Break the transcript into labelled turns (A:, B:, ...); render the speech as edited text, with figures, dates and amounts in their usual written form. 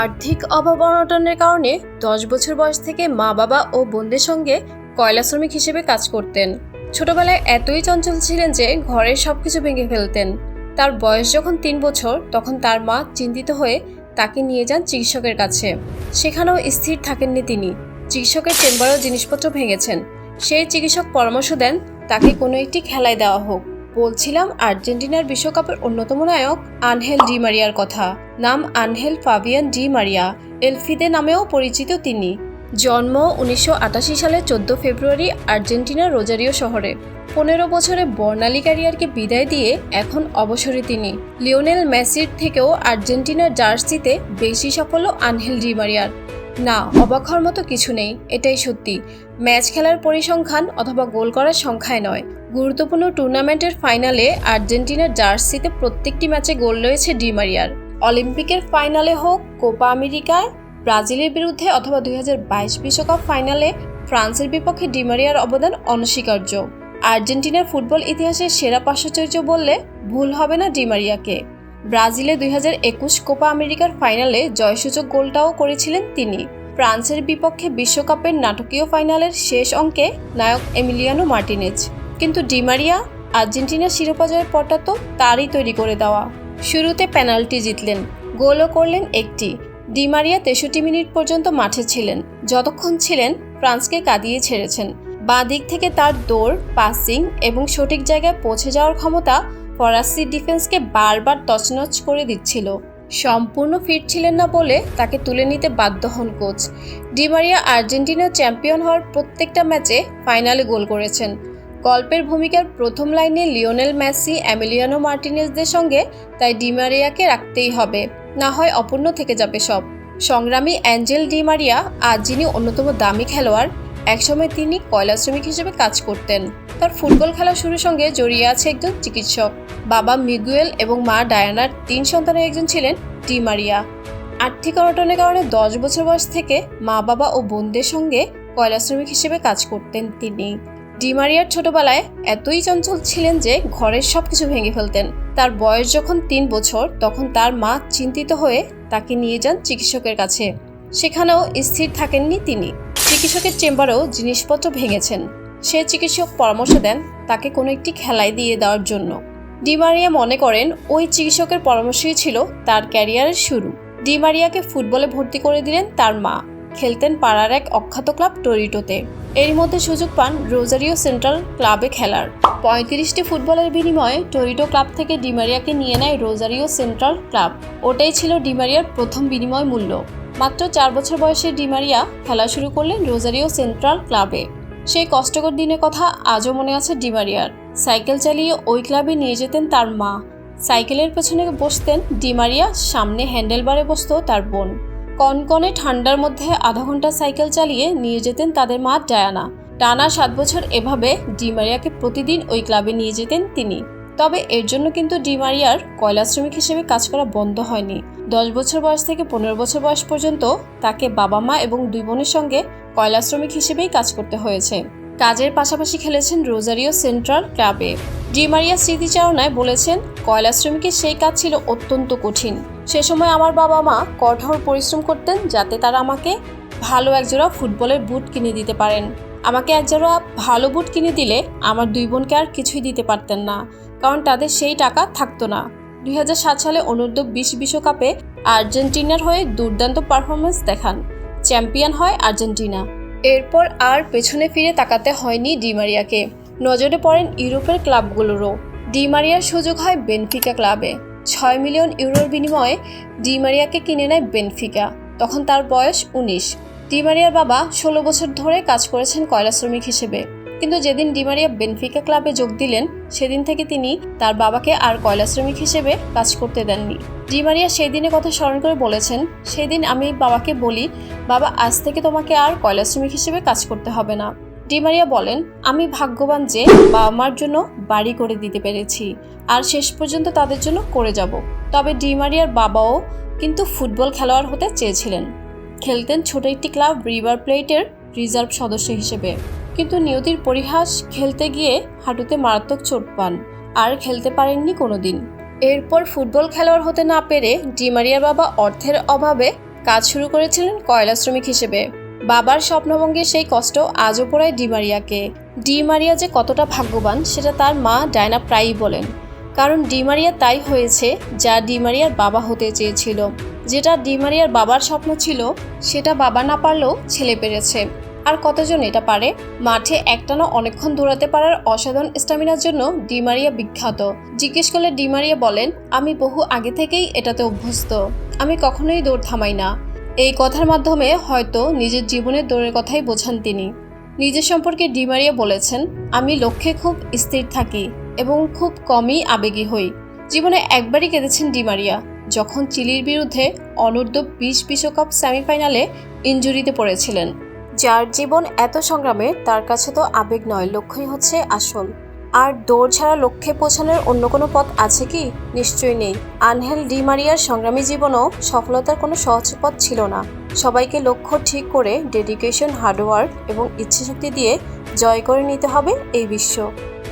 A: আর্থিক অভাব অনটনের কারণে 10 বছর বয়স থেকে মা বাবা ও বোনদের সঙ্গে কয়লা শ্রমিক হিসেবে কাজ করতেন। ছোটবেলায় এতই চঞ্চল ছিলেন যে ঘরের সবকিছু ভেঙে ফেলতেন। তার বয়স যখন 3 বছর তখন তার মা চিন্তিত হয়ে তাকে নিয়ে যান চিকিৎসকের কাছে। সেখানেও স্থির থাকেননি তিনি। চিকিৎসকের চেম্বারেও জিনিসপত্র ভেঙেছেন। সেই চিকিৎসক পরামর্শ দেন তাকে কোনো একটি খেলায় দেওয়া হোক। বলছিলাম আর্জেন্টিনার বিশ্বকাপের অন্যতম নায়ক আনহেল ডি মারিয়ার কথা। নাম আনহেল ফাবিয়ান ডি মারিয়া, এলফিদে নামেও পরিচিত তিনি। জন্ম 1988 সালের 14 ফেব্রুয়ারি আর্জেন্টিনার রোজারিও শহরে। 15 বছরে বর্ণালী ক্যারিয়ারকে বিদায় দিয়ে এখন অবসরে তিনি। লিওনেল মেসির থেকেও আর্জেন্টিনার জার্সিতে বেশি সাফল্য আনহেল ডি মারিয়ার। না, অবাক হওয়ার মতো কিছু নেই, এটাই সত্যি। ম্যাচ খেলার পরিসংখ্যান অথবা গোল করার সংখ্যায় নয়, গুরুত্বপূর্ণ টুর্নামেন্টের ফাইনালে আর্জেন্টিনার জার্সিতে প্রত্যেকটি ম্যাচে গোল রয়েছে ডি মারিয়ার। অলিম্পিকের ফাইনালে হোক, কোপা আমেরিকায় ব্রাজিলের বিরুদ্ধে অথবা 2022 বিশ্বকাপ ফাইনালে ফ্রান্সের বিপক্ষে ডি মারিয়ার অবদান অনস্বীকার্য। আর্জেন্টিনার ফুটবল ইতিহাসের সেরা পার্শ্বচর্য বললে ভুল হবে না ডি মারিয়াকে। ব্রাজিলে 2021 কোপা আমেরিকার ফাইনালে জয়সূচক গোলটাও করেছিলেন তিনি। ফ্রান্সের বিপক্ষে বিশ্বকাপের নাটকীয় ফাইনালের শেষ অঙ্কে নায়ক এমিলিয়ানো মার্টিনেজ। কিন্তু ডি মারিয়া আর্জেন্টিনার শিরোপা জয়ের পরটা তো তারই তৈরি করে দেওয়া। শুরুতে পেনাল্টি জিতলেন, গোলও করলেন একটি। ডি মারিয়া 63 মিনিট পর্যন্ত মাঠে ছিলেন। যতক্ষণ ছিলেন ফ্রান্সকে কাঁদিয়ে ছেড়েছেন। বাঁ দিক থেকে তার দৌড়, পাসিং এবং সঠিক জায়গায় পৌঁছে যাওয়ার ক্ষমতা ফরাসি ডিফেন্সকে বারবার তছনছ করে দিচ্ছিল। সম্পূর্ণ ফিট ছিলেন না বলে তাকে তুলে নিতে বাধ্য হন coach. Di Maria Argentina champion হওয়ার প্রত্যেকটা ম্যাচে ফাইনালে গোল করেছেন। গল্পের ভূমিকার প্রথম লাইনে লিওনেল মেসি, এমিলিয়ানো মার্টিনেজদের সঙ্গে তাই ডি মারিয়াকে রাখতেই হবে, না হয় অপূর্ণ থেকে যাবে সব। সংগ্রামী অ্যাঞ্জেল ডি মারিয়া আজ যিনি অন্যতম দামি খেলোয়াড়, একসময় তিনি কয়লা শ্রমিক হিসেবে কাজ করতেন। তার ফুটবল খেলা শুরুর সঙ্গে জড়িয়ে আছে একজন চিকিৎসক। বাবা মিগুয়েল এবং মা ডায়ানার 3 সন্তানের একজন ছিলেন ডি মারিয়া। আর্থিক অনটনের কারণে 10 বছর বয়স থেকে মা বাবা ও বোনদের সঙ্গে কয়লা শ্রমিক হিসেবে কাজ করতেন তিনি। ডি মারিয়ার ছোটবেলায় এতই চঞ্চল ছিলেন যে ঘরের সবকিছু ভেঙে ফেলতেন। তার বয়স যখন 3 বছর তখন তার মা চিন্তিত হয়ে তাকে নিয়ে যান চিকিৎসকের কাছে। সেখানেও স্থির থাকেননি তিনি। চিকিৎসকের চেম্বারেও জিনিসপত্র ভেঙেছেন। সে চিকিৎসক পরামর্শ দেন তাকে কোনো একটি খেলায় দিয়ে দেওয়ার জন্য। ডি মারিয়া মনে করেন ওই চিকিৎসকের পরামর্শই ছিল তার ক্যারিয়ারের শুরু। ডি মারিয়াকে ফুটবলে ভর্তি করে দিলেন তার মা। খেলতেন পাড়ার এক অখ্যাত ক্লাব টরিটোতে। এর মধ্যে সুযোগ পান রোজারিও সেন্ট্রাল ক্লাবে খেলার। 35টি ফুটবলের বিনিময়ে টরিটো ক্লাব থেকে ডি মারিয়াকে নিয়ে নেয় রোজারিও সেন্ট্রাল ক্লাব। ওটাই ছিল ডি মারিয়ার প্রথম বিনিময় মূল্য। মাত্র 4 বছর বয়সে ডি মারিয়া খেলা শুরু করলেন রোজারিও সেন্ট্রাল ক্লাবে। সেই কষ্টকর দিনের কথা আজও মনে আছে ডি মারিয়ার। সাইকেল চালিয়ে ওই ক্লাবে নিয়ে যেতেন তার মা। সাইকেলের পেছনে বসতেন ডি মারিয়া, সামনে হ্যান্ডেলবারে বসত তার বোন। কনকনে ঠান্ডার মধ্যে আধা ঘন্টা সাইকেল চালিয়ে নিয়ে যেতেন তাদের মা ডায়ানা। টানা 7 বছর এভাবে ডি মারিয়াকে প্রতিদিন ওই ক্লাবে নিয়ে যেতেন তিনি। তবে এর জন্য কিন্তু ডি মারিয়ার কয়লা শ্রমিক হিসেবে কাজ করা বন্ধ হয়নি। 10 বছর বয়স থেকে 15 বছর বয়স পর্যন্ত তাকে বাবা মা এবং 2 বোনের সঙ্গে কয়লা শ্রমিক হিসেবেই কাজ করতে হয়েছে। কাজের পাশাপাশি খেলেছেন রোজারিও সেন্ট্রাল ক্লাবে। ডি মারিয়া স্মৃতিচারণায় বলেছেন, কয়লা শ্রমিকের সেই কাজ ছিল অত্যন্ত কঠিন। সে সময় আমার বাবা মা কঠোর পরিশ্রম করতেন যাতে তারা আমাকে ভালো একজোড়া ফুটবলের বুট কিনে দিতে পারেন। আমাকে একজোড়া ভালো বুট কিনে দিলে আমার 2 বোনকে আর কিছুই দিতে পারতেন না, কারণ তাদের সেই টাকা থাকতো না। 2007 সালে অনূর্ধ্ব-20 বিশ্বকাপে আর্জেন্টিনার হয়ে দুর্দান্ত পারফরমেন্স দেখান। চ্যাম্পিয়ন হয় আর্জেন্টিনা। এরপর আর পেছনে ফিরে তাকাতে হয়নি ডি মারিয়াকে। নজরে পড়েন ইউরোপের ক্লাবগুলোরও। ডি মারিয়ার সুযোগ হয় বেনফিকা ক্লাবে। 6 মিলিয়ন ইউরোর বিনিময়ে ডি মারিয়াকে কিনে নেয় বেনফিকা। তখন তার বয়স 19। ডি মারিয়ার বাবা 16 বছর ধরে কাজ করেছেন কয়লা শ্রমিক হিসেবে। কিন্তু যেদিন ডি মারিয়া বেনফিকা ক্লাবে যোগ দিলেন সেদিন থেকে তিনি তার বাবাকে আর কয়লা শ্রমিক হিসেবে কাজ করতে দেননি। ডি মারিয়া সেই দিনের কথা স্মরণ করে বলেছেন, সেদিন আমি বাবাকে বলি, বাবা আজ থেকে তোমাকে আর কয়লা শ্রমিক হিসেবে কাজ করতে হবে না। ডি মারিয়া বলেন, আমি ভাগ্যবান যে বাবা মার জন্য বাড়ি করে দিতে পেরেছি, আর শেষ পর্যন্ত তাদের জন্য করে যাব। তবে ডি মারিয়ার বাবাও কিন্তু ফুটবল খেলোয়াড় হতে চেয়েছিলেন। খেলতেন ছোট একটি ক্লাব রিভার প্লেটের রিজার্ভ সদস্য হিসেবে। কিন্তু নিয়তির পরিহাস, খেলতে গিয়ে হাঁটুতে মারাত্মক চোট পান, আর খেলতে পারেননি কোনোদিন। এরপর ফুটবল খেলোয়াড় হতে না পেরে ডি মারিয়ার বাবা অর্থের অভাবে কাজ শুরু করেছিলেন কয়লা শ্রমিক হিসেবে। বাবার স্বপ্নভঙ্গের সেই কষ্ট আজও পোড়ায় ডি মারিয়াকে। ডি মারিয়া যে কতটা ভাগ্যবান সেটা তার মা ডায়না প্রায়ই বলেন, কারণ ডি মারিয়া তাই হয়েছে যা ডি মারিয়ার বাবা হতে চেয়েছিল। যেটা ডি মারিয়ার বাবার স্বপ্ন ছিল সেটা বাবা না পারলেও ছেলে পেরেছে। আর কতজন এটা পারে? মাঠে একটানা অনেকক্ষণ দৌড়াতে পারার অসাধারণ স্ট্যামিনার জন্য ডি মারিয়া বিখ্যাত। জিজ্ঞেস করলে ডি মারিয়া বলেন, আমি বহু আগে থেকেই এটাতে অভ্যস্ত, আমি কখনোই দৌড় থামাই না। এই কথার মাধ্যমে হয়তো নিজের জীবনের দৌড়ের কথাই বোঝান তিনি। নিজের সম্পর্কে ডি মারিয়া বলেছেন, আমি লক্ষ্যে খুব স্থির থাকি এবং খুব কমই আবেগী হই। জীবনে একবারই কেঁদেছেন ডি মারিয়া, যখন চিলির বিরুদ্ধে অনূর্ধ্ব 20 বিশ্বকাপ সেমিফাইনালে ইনজুরিতে পড়েছিলেন। যার জীবন এত সংগ্রামে, তার কাছে তো আবেগ নয়, লক্ষ্যই হচ্ছে আসল। আর দৌড় ছাড়া লক্ষ্যে পৌঁছানোর অন্য কোনো পথ আছে কি? নিশ্চয়ই নেই। আনহেল ডি মারিয়ার সংগ্রামী জীবনও সফলতার কোনো সহজ পথ ছিল না। সবাইকে লক্ষ্য ঠিক করে ডেডিকেশন, হার্ডওয়ার্ক এবং ইচ্ছাশক্তি দিয়ে জয় করে নিতে হবে এই বিশ্ব।